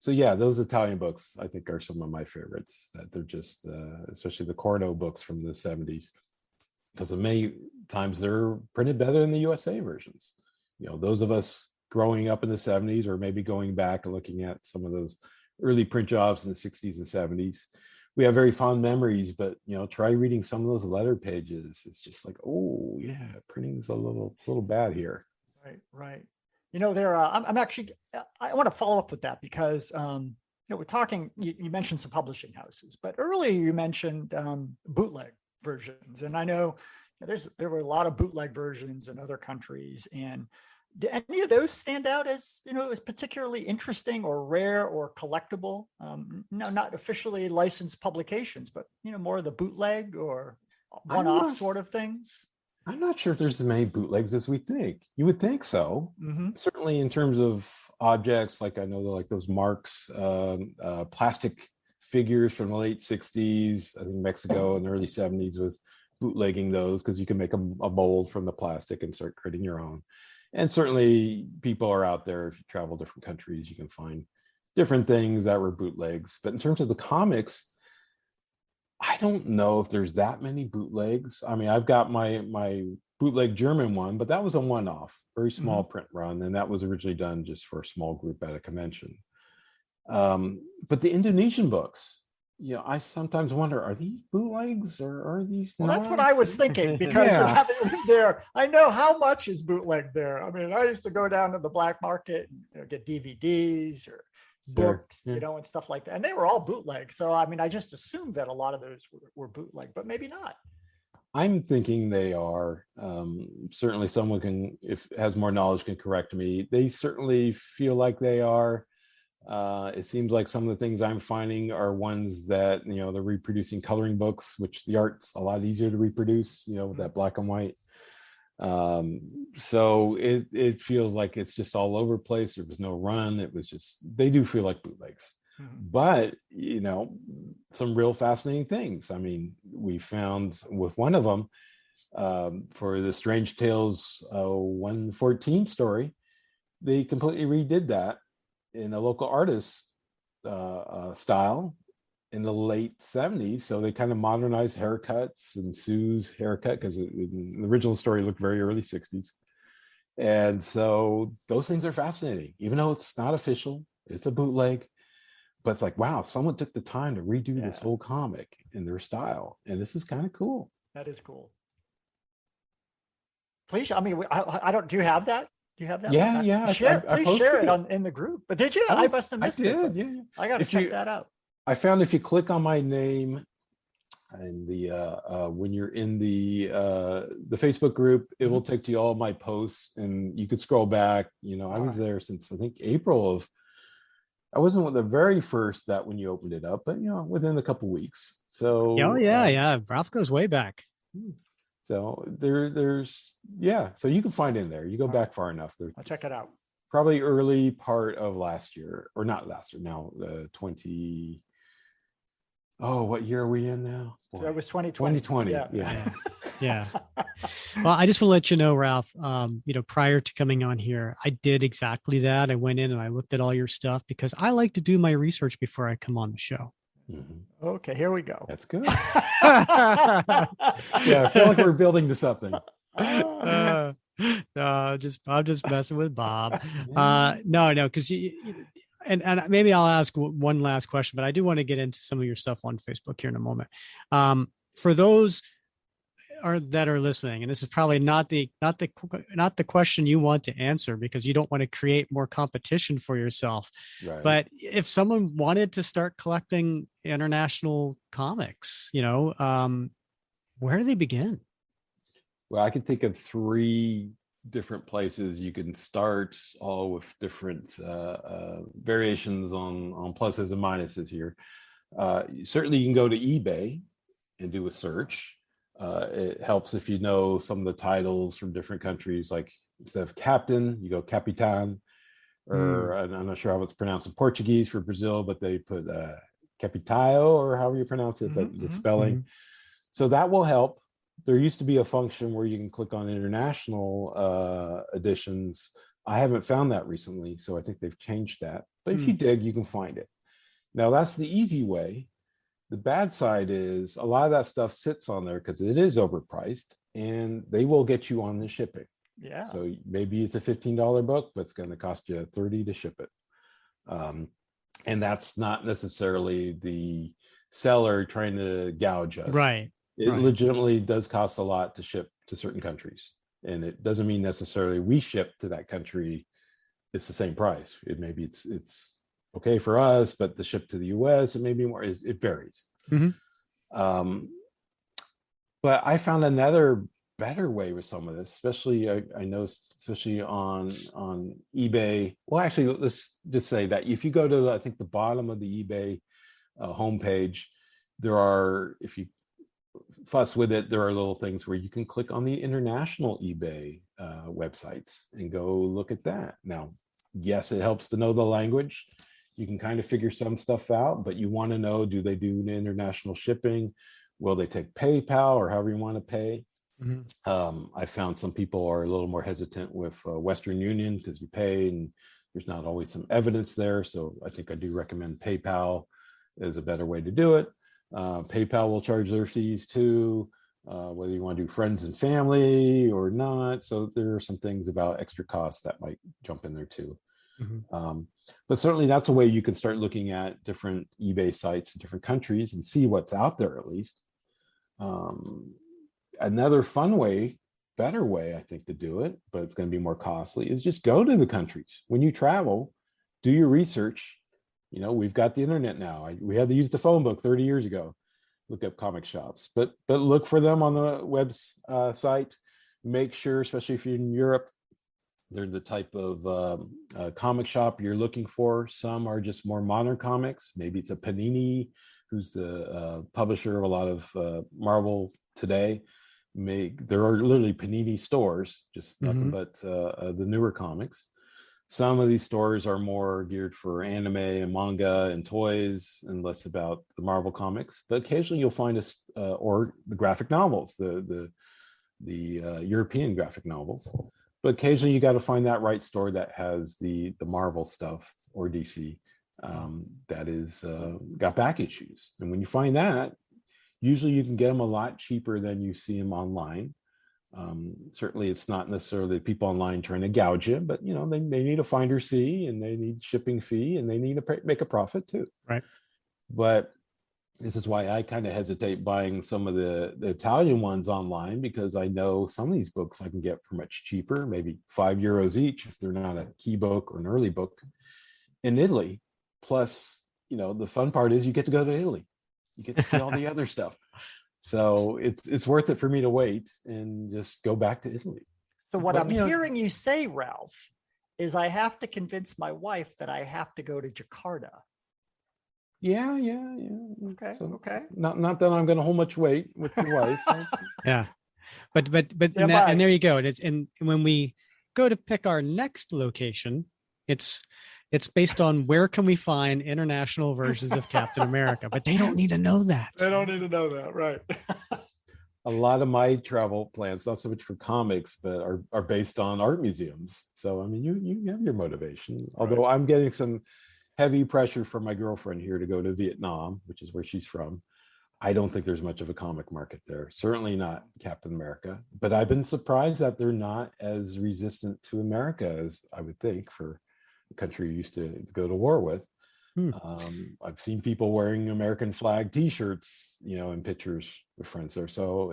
So yeah, those Italian books, I think, are some of my favorites. That they're just, especially the Corno books from the 70s. Because many times they're printed better than the USA versions. Those of us growing up in the 70s, or maybe going back and looking at some of those early print jobs in the 60s and 70s, we have very fond memories. But try reading some of those letter pages. It's just like, oh yeah, printing's a little bad here. Right. I'm actually, I want to follow up with that because we're talking. You mentioned some publishing houses, but earlier you mentioned bootleg versions, and I know there were a lot of bootleg versions in other countries. And do any of those stand out as as particularly interesting or rare or collectible? No, not officially licensed publications, but more of the bootleg or one-off sort of things. I'm not sure if there's as many bootlegs as we think. You would think so. Hmm. Certainly in terms of objects, like I know like those Marx plastic figures from the late 60s. I think Mexico in the early 70s was bootlegging those because you can make a mold from the plastic and start creating your own. And certainly people are out there. If you travel different countries, you can find different things that were bootlegs. But in terms of the comics, I don't know if there's that many bootlegs. I mean, I've got my bootleg German one, but that was a one-off, very small print run, and that was originally done just for a small group at a convention. But the Indonesian books, I sometimes wonder, are these bootlegs or are these Well, that's what not? I was thinking, because Yeah. having lived there, I know how much is bootleg there. I mean, I used to go down to the black market and get DVDs or books, Yeah. and stuff like that. And they were all bootleg. So, I mean, I just assumed that a lot of those were bootleg, but maybe not. I'm thinking they are. Certainly someone can, if has more knowledge, can correct me. They certainly feel like they are. It seems like some of the things I'm finding are ones that, they're reproducing coloring books, which the art's a lot easier to reproduce, with that black and white. So it feels like it's just all over the place. There was no run. It was just, they do feel like bootlegs. But, some real fascinating things. I mean, we found with one of them, for the Strange Tales 114 story, they completely redid that in a local artist style in the late 70s. So they kind of modernized haircuts and Sue's haircut, because the original story looked very early 60s. And so those things are fascinating, even though it's not official, it's a bootleg. But it's like, wow, someone took the time to redo this whole comic in their style. And this is kind of cool. That is cool. Please, I mean, I don't, do you have that? Do you have that? Yeah. Share, I please share posted it in the group. But did you? I must have missed it. I did, yeah. I got to If check you- that out. I found if you click on my name and when you're in the Facebook group, it will take you to all my posts, and you could scroll back. I was there since I think April of. I wasn't the very first that when you opened it up, but within a couple weeks. So yeah. Ralph goes way back. So there's so you can find in there. You go back far enough. I'll check it out. Probably early part of last year, or not last year. Now 20. Oh, what year are we in now? So that was 2020. 2020. Yeah. Yeah. Well, I just want to let you know, Ralph, prior to coming on here, I did exactly that. I went in and I looked at all your stuff because I like to do my research before I come on the show. Okay, here we go. That's good. I feel like we're building to something. No, I'm just messing with Bob. No, because and maybe I'll ask one last question, but I do want to get into some of your stuff on Facebook here in a moment. For those that are listening, and this is probably not the question you want to answer, because you don't want to create more competition for yourself. Right. But if someone wanted to start collecting international comics, where do they begin? Well, I can think of 3 different places you can start, all with different variations on pluses and minuses here. Certainly, you can go to eBay and do a search. It helps if you know some of the titles from different countries, like instead of Captain, you go Capitan, or I'm not sure how it's pronounced in Portuguese for Brazil, but they put Capitaio, or however you pronounce it, the spelling. So that will help. There used to be a function where you can click on international editions. I haven't found that recently, so I think they've changed that. But if you dig, you can find it. Now, that's the easy way. The bad side is a lot of that stuff sits on there because it is overpriced, and they will get you on the shipping. Yeah. So maybe it's a $15 book, but it's going to cost you $30 to ship it. And that's not necessarily the seller trying to gouge us. Right. It legitimately does cost a lot to ship to certain countries. And it doesn't mean necessarily we ship to that country, it's the same price. It maybe it's okay for us, but the ship to the US, it may be more, it varies. But I found another better way with some of this, especially I know, especially on eBay. Well, actually, let's just say that if you go to, I think, the bottom of the eBay homepage, there are, if you fuss with it, there are little things where you can click on the international eBay websites and go look at that. Now, yes, it helps to know the language. You can kind of figure some stuff out, but you want to know, do they do international shipping? Will they take PayPal or however you want to pay? I found some people are a little more hesitant with Western Union because you pay and there's not always some evidence there. So I think I do recommend PayPal as a better way to do it. PayPal will charge their fees too, whether you want to do friends and family or not. So there are some things about extra costs that might jump in there too. But certainly that's a way you can start looking at different eBay sites in different countries and see what's out there at least. Another fun way, better way, I think, to do it, but it's going to be more costly, is just go to the countries. When you travel, do your research. You know, we've got the internet now. We had to use the phone book 30 years ago, look up comic shops, but look for them on the website. Make sure, especially if you're in Europe, they're the type of comic shop you're looking for. Some are just more modern comics. Maybe it's a Panini, who's the publisher of a lot of Marvel today. There are literally Panini stores, just nothing but the newer comics. Some of these stores are more geared for anime and manga and toys and less about the Marvel comics. But occasionally you'll find or the graphic novels, the European graphic novels. But occasionally you got to find that right store that has the Marvel stuff or DC that is got back issues. And when you find that, usually you can get them a lot cheaper than you see them online. Certainly it's not necessarily people online trying to gouge you, but you know, they need a finder's fee and they need shipping fee and they need to make a profit too. Right. But this is why I kind of hesitate buying some of the Italian ones online, because I know some of these books I can get for much cheaper, maybe €5 each if they're not a key book or an early book in Italy. Plus, you know, the fun part is you get to go to Italy. You get to see all the other stuff. So it's worth it for me to wait and just go back to Italy. So what I'm hearing you say, Ralph, is I have to convince my wife that I have to go to Jakarta. Yeah. Okay. So okay. Not that I'm going to hold much weight with your wife. Yeah. But and there you go. And when we go to pick our next location, it's based on where can we find international versions of Captain America, but they don't need to know that. They don't need to know that, right? A lot of my travel plans, not so much for comics, but are based on art museums. So I mean, you have your motivation. Although I'm getting some heavy pressure from my girlfriend here to go to Vietnam, which is where she's from. I don't think there's much of a comic market there. Certainly not Captain America. But I've been surprised that they're not as resistant to America as I would think for a country you used to go to war with. I've seen people wearing American flag T-shirts, you know, in pictures with friends there. So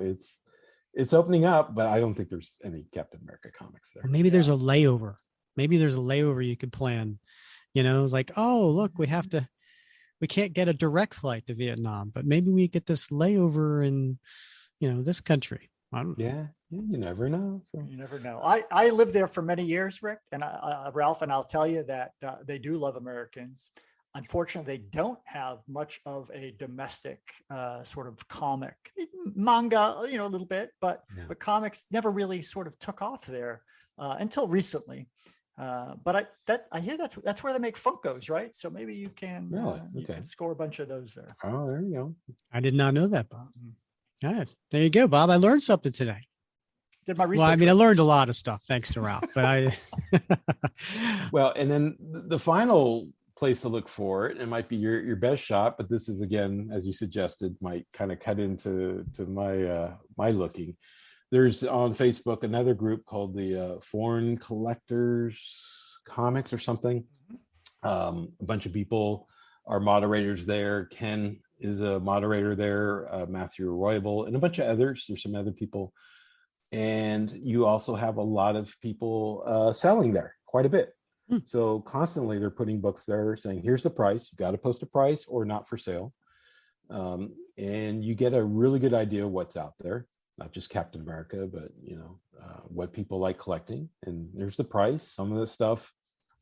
it's opening up, but I don't think there's any Captain America comics there. Or maybe there's a layover. Maybe there's a layover you could plan. You know, it's like, oh, look, we can't get a direct flight to Vietnam, but maybe we get this layover in, you know, this country. I don't know. Yeah, you never know. So. You never know. I lived there for many years, Rick, and Ralph, and I'll tell you that they do love Americans. Unfortunately, they don't have much of a domestic sort of comic manga, you know, a little bit, but comics never really sort of took off there until recently. But I hear that's where they make Funkos, right? So maybe you can you can score a bunch of those there. Oh, there you go. I did not know that, Bob. All right, there you go, Bob. I learned something today. Did my research? Well, I mean, I learned a lot of stuff thanks to Ralph, but I. Well, and then the final place to look for it might be your best shot, but this is, again, as you suggested, might kind of cut into my looking. There's on Facebook another group called the Foreign Collectors Comics or something. A bunch of people are moderators there. Ken is a moderator there, Matthew Roybal, and a bunch of others. There's some other people. And you also have a lot of people selling there, quite a bit. So constantly they're putting books there saying, here's the price. You got to post a price or not for sale. And you get a really good idea of what's out there. Not just Captain America, but you know what people like collecting. And there's the price. Some of the stuff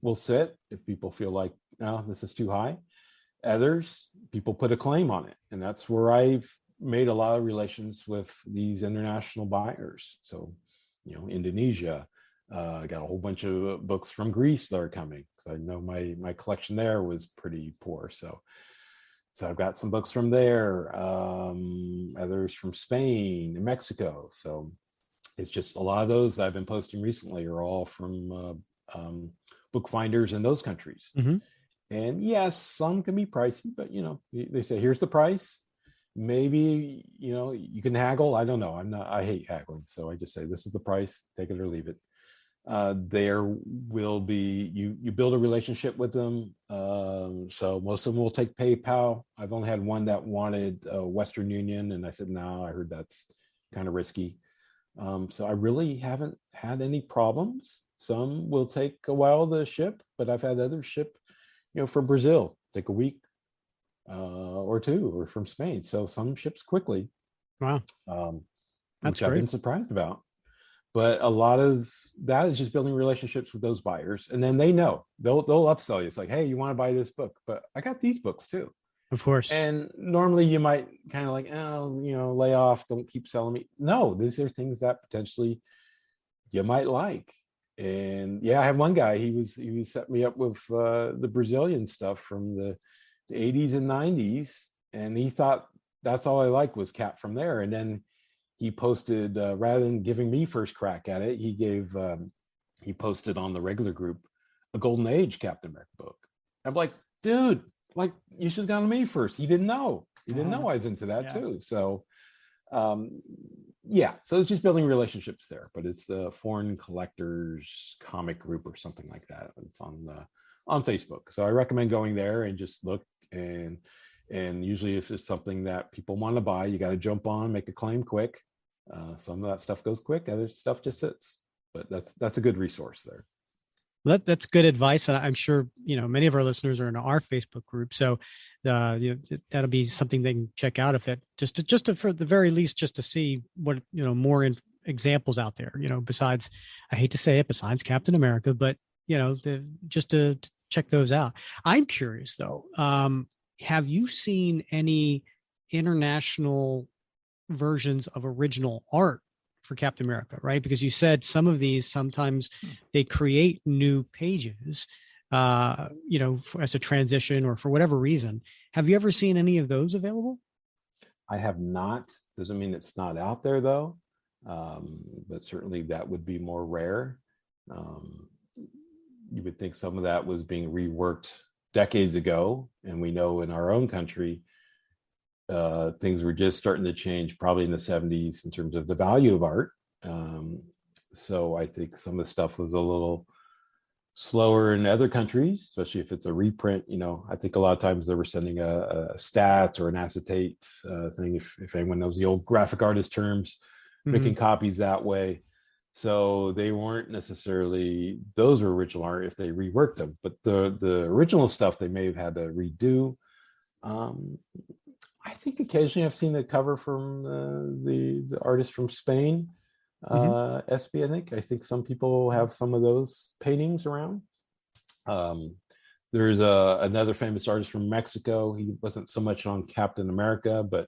will sit if people feel like, no, this is too high. Others, people put a claim on it, and that's where I've made a lot of relations with these international buyers. So, Indonesia, I got a whole bunch of books from Greece that are coming, because I know my collection there was pretty poor. So I've got some books from there, others from Spain and Mexico. So it's just a lot of those that I've been posting recently are all from book finders in those countries. Mm-hmm. And yes, some can be pricey, but they say, here's the price. Maybe, you can haggle. I don't know. I hate haggling. So I just say, this is the price, take it or leave it. There will be, you build a relationship with them. So most of them will take PayPal. I've only had one that wanted Western Union, and I said, no, I heard that's kind of risky. So I really haven't had any problems. Some will take a while to ship, but I've had others ship, from Brazil, take a week or two, or from Spain. So some ships quickly. Wow. That's which I've been surprised about. But a lot of that is just building relationships with those buyers. And then they know, they'll upsell you. It's like, hey, you want to buy this book, but I got these books too. Of course. And normally you might kind of like, lay off, don't keep selling me. No, these are things that potentially you might like. And yeah, I have one guy, he set me up with the Brazilian stuff from the 80s and 90s. And he thought that's all I liked was Cap from there. And then he posted, rather than giving me first crack at it, he posted on the regular group a Golden Age Captain America book. I'm like, dude, like, you should have gone to me first. He didn't know. He didn't know I was into that too. So, so it's just building relationships there. But it's the Foreign Collectors Comic Group or something like that. It's on Facebook. So I recommend going there and just look. And usually if it's something that people want to buy, you got to jump on, make a claim quick. Some of that stuff goes quick. Other stuff just sits. But that's a good resource there. That's good advice, and I'm sure many of our listeners are in our Facebook group, so that'll be something they can check out. If that just to for the very least, just to see what more examples out there. Besides, I hate to say it, besides Captain America, but just to check those out. I'm curious though. Have you seen any international versions of original art for Captain America, right? Because you said some of these, sometimes they create new pages, as a transition or for whatever reason. Have you ever seen any of those available? I have not. Doesn't mean it's not out there though. But certainly that would be more rare. You would think some of that was being reworked decades ago. And we know in our own country, things were just starting to change probably in the 70s in terms of the value of art. So I think some of the stuff was a little slower in other countries, especially if it's a reprint. I think a lot of times they were sending a stat or an acetate thing, if anyone knows the old graphic artist terms, making copies that way. So they weren't necessarily, those were original art if they reworked them, but the original stuff they may have had to redo. I think occasionally I've seen the cover from the artist from Spain, SB, I think some people have some of those paintings around. There's another famous artist from Mexico. He wasn't so much on Captain America, but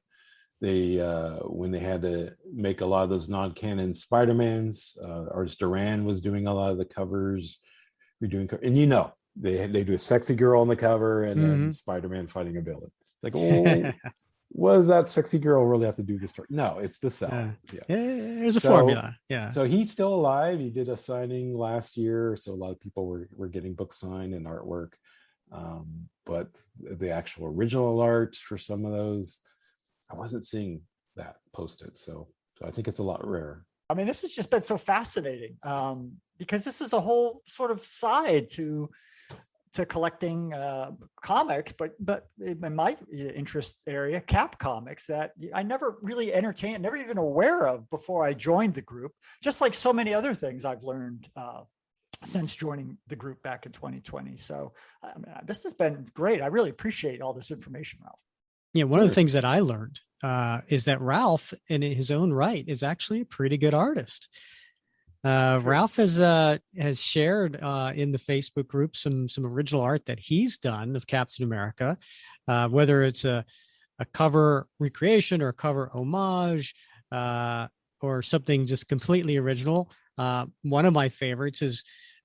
they when they had to make a lot of those non-canon Spider-Mans, artist Duran was doing a lot of the covers, redoing, and they do a sexy girl on the cover and then Spider-Man fighting a villain. It's like, oh, what does that sexy girl really have to do with the story? No, it's the sell. There's a formula. Yeah. So he's still alive. He did a signing last year, so a lot of people were getting books signed and artwork. But the actual original art for some of those, I wasn't seeing that posted. So I think it's a lot rarer. I mean, this has just been so fascinating because this is a whole sort of side to collecting comics, but in my interest area, Cap comics, that I never really entertained, never even aware of before I joined the group, just like so many other things I've learned since joining the group back in 2020. So this has been great. I really appreciate all this information, Ralph. Yeah, one of the things that I learned is that Ralph, in his own right, is actually a pretty good artist. Ralph has shared in the Facebook group some original art that he's done of Captain America, whether it's a a cover recreation or a cover homage, or something just completely original. One of my favorites is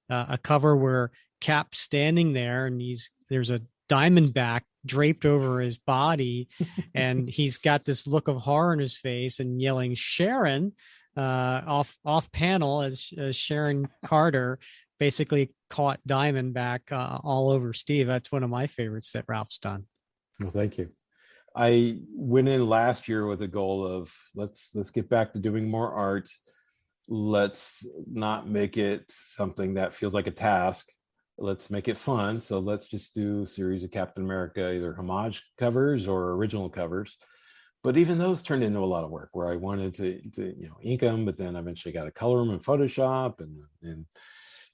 a cover where Cap's standing there and there's a Diamondback draped over his body, and he's got this look of horror in his face and yelling Sharon off panel as Sharon Carter basically caught Diamondback all over Steve. That's one of my favorites that Ralph's done. Well, thank you. I went in last year with a goal of let's get back to doing more art. Let's not make it something that feels like a task. Let's make it fun. So let's just do a series of Captain America, either homage covers or original covers. But even those turned into a lot of work where I wanted to ink them, but then eventually got to color them in Photoshop, and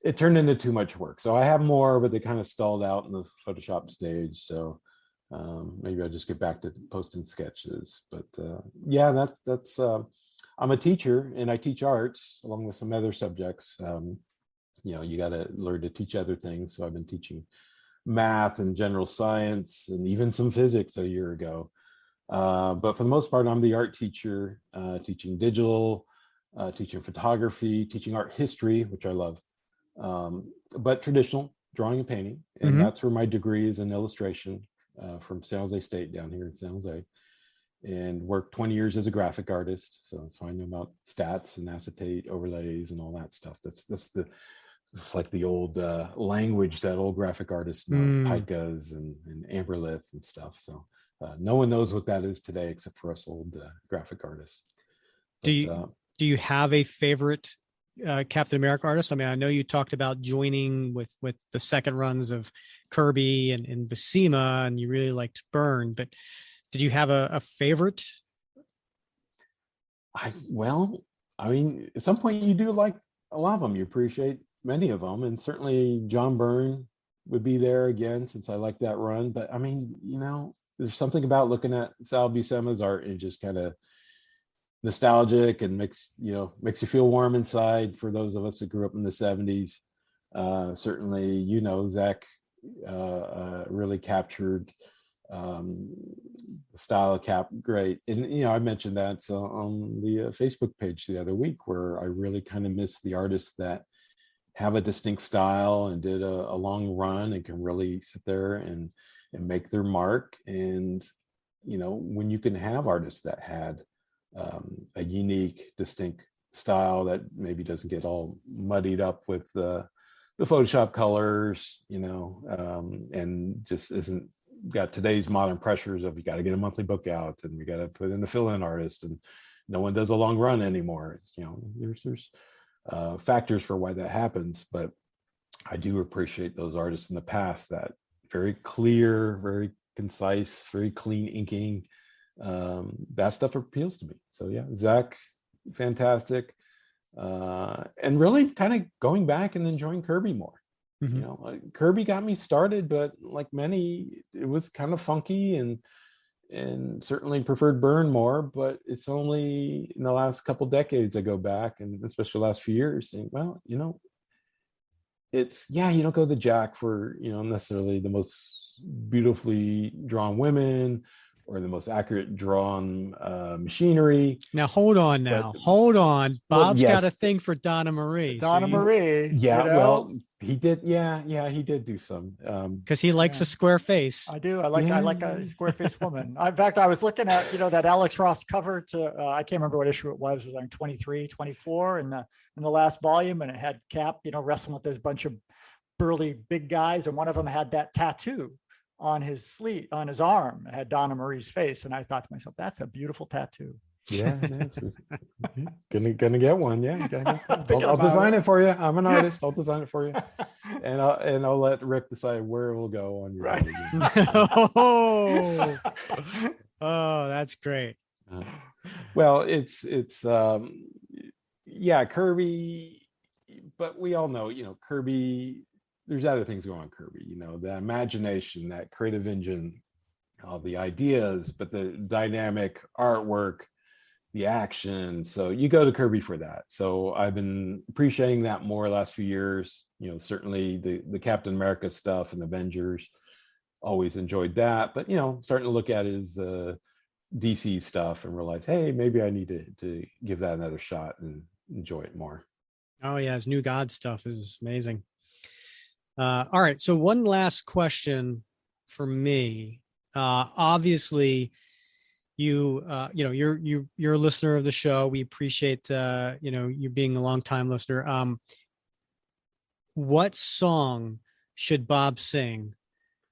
it turned into too much work. So I have more, but they kind of stalled out in the Photoshop stage. So maybe I'll just get back to posting sketches. But yeah, that's I'm a teacher and I teach art along with some other subjects. You got to learn to teach other things. So I've been teaching math and general science and even some physics a year ago. But for the most part, I'm the art teacher, teaching digital, teaching photography, teaching art history, which I love, but traditional drawing and painting. And that's where my degree is in illustration from San Jose State down here in San Jose. And worked 20 years as a graphic artist. So that's why I know about stats and acetate overlays and all that stuff. It's like the old language that old graphic artists know, picas and amberlith and stuff. So no one knows what that is today except for us old graphic artists. But, do you have a favorite Captain America artist? I mean, I know you talked about joining with the second runs of Kirby and Buscema, and you really liked Byrne, but did you have a favorite? I mean, at some point you do like a lot of them. You appreciate many of them, and certainly John Byrne would be there again since I like that run. But I mean, there's something about looking at Sal Buscema's art and just kind of nostalgic and makes you feel warm inside. For those of us that grew up in the 70s, certainly Zach really captured the style of Cap great. And I mentioned that on the Facebook page the other week, where I really kind of miss the artists that have a distinct style and did a long run and can really sit there and make their mark. And when you can have artists that had a unique, distinct style that maybe doesn't get all muddied up with the Photoshop colors, and just isn't got today's modern pressures of you got to get a monthly book out and we got to put in a fill-in artist, and no one does a long run anymore. There's factors for why that happens, but I do appreciate those artists in the past that very clear, very concise, very clean inking. That stuff appeals to me. So yeah, Zach, fantastic. And really kind of going back and enjoying Kirby more. Kirby got me started, but like many, it was kind of funky and certainly preferred Byrne more. But it's only in the last couple decades I go back, and especially the last few years, saying, well, it's you don't go to Jack for necessarily the most beautifully drawn women or the most accurate drawn machinery. Now, hold on. Bob's got a thing for Donna Marie. Marie. Yeah, well, he did. Yeah, he did do some. Because he likes a square face. I do. I like a square face woman. In fact, I was looking at, that Alex Ross cover to, I can't remember what issue it was like 23, 24 in the last volume. And it had Cap, wrestling with this bunch of burly big guys. And one of them had that tattoo on his sleeve, on his arm. It had Donna Marie's face, and I thought to myself, "That's a beautiful tattoo." Yeah, gonna get one. Yeah, I'll design it for you. I'm an artist. I'll design it for you, and I'll let Rick decide where it will go on your. Right. Oh, that's great. Well, it's Kirby, but we all know Kirby. There's other things going on Kirby, the imagination, that creative engine, all the ideas, but the dynamic artwork, the action. So you go to Kirby for that. So I've been appreciating that more the last few years. Certainly the Captain America stuff and Avengers always enjoyed that. But starting to look at his DC stuff and realize, hey, maybe I need to give that another shot and enjoy it more. Oh yeah, his New God stuff is amazing. All right, so one last question for me. Obviously, you're a listener of the show. We appreciate you being a longtime listener. What song should Bob sing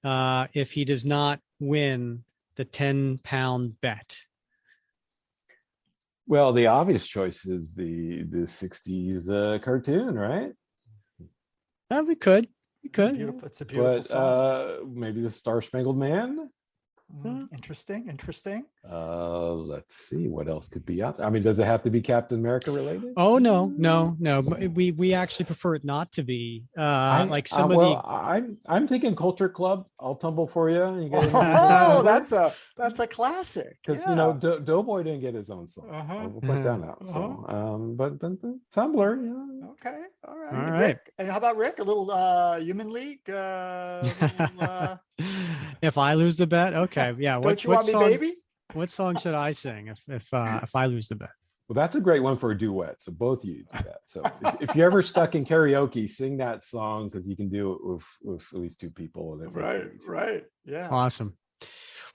if he does not win the 10-pound bet? Well, the obvious choice is the 60s cartoon, right? We could. It's a beautiful song. Maybe the Star Spangled Man. Interesting. Let's see what else could be out there. I mean, does it have to be Captain America related? Oh no. We actually prefer it not to be. Like some of the. I'm thinking Culture Club. I'll tumble for you. And you get that's a classic. Because Doughboy didn't get his own song. We'll point that out. So, but Tumblr. Yeah. Okay. All right. All right. Rick, and how about Rick? A little Human League. If I lose the bet, okay, yeah. Don't you want me, baby? What song should I sing if I lose the bet? Well, that's a great one for a duet. So both of you do that. So if you're ever stuck in karaoke, sing that song because you can do it with at least two people. Right. Yeah. Awesome.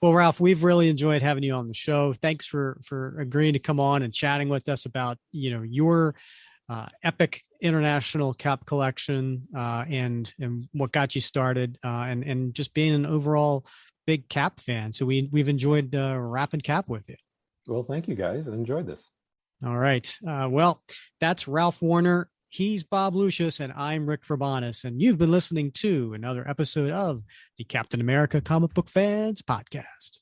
Well, Ralph, we've really enjoyed having you on the show. Thanks for agreeing to come on and chatting with us about your epic international cap collection and what got you started and just being an overall big cap fan. So we've enjoyed wrapping cap with you. Well, thank you guys. I enjoyed this. All right. Well, that's Ralph Warner. He's Bob Lucius, and I'm Rick Verbanis, and you've been listening to another episode of the Captain America Comic Book Fans Podcast.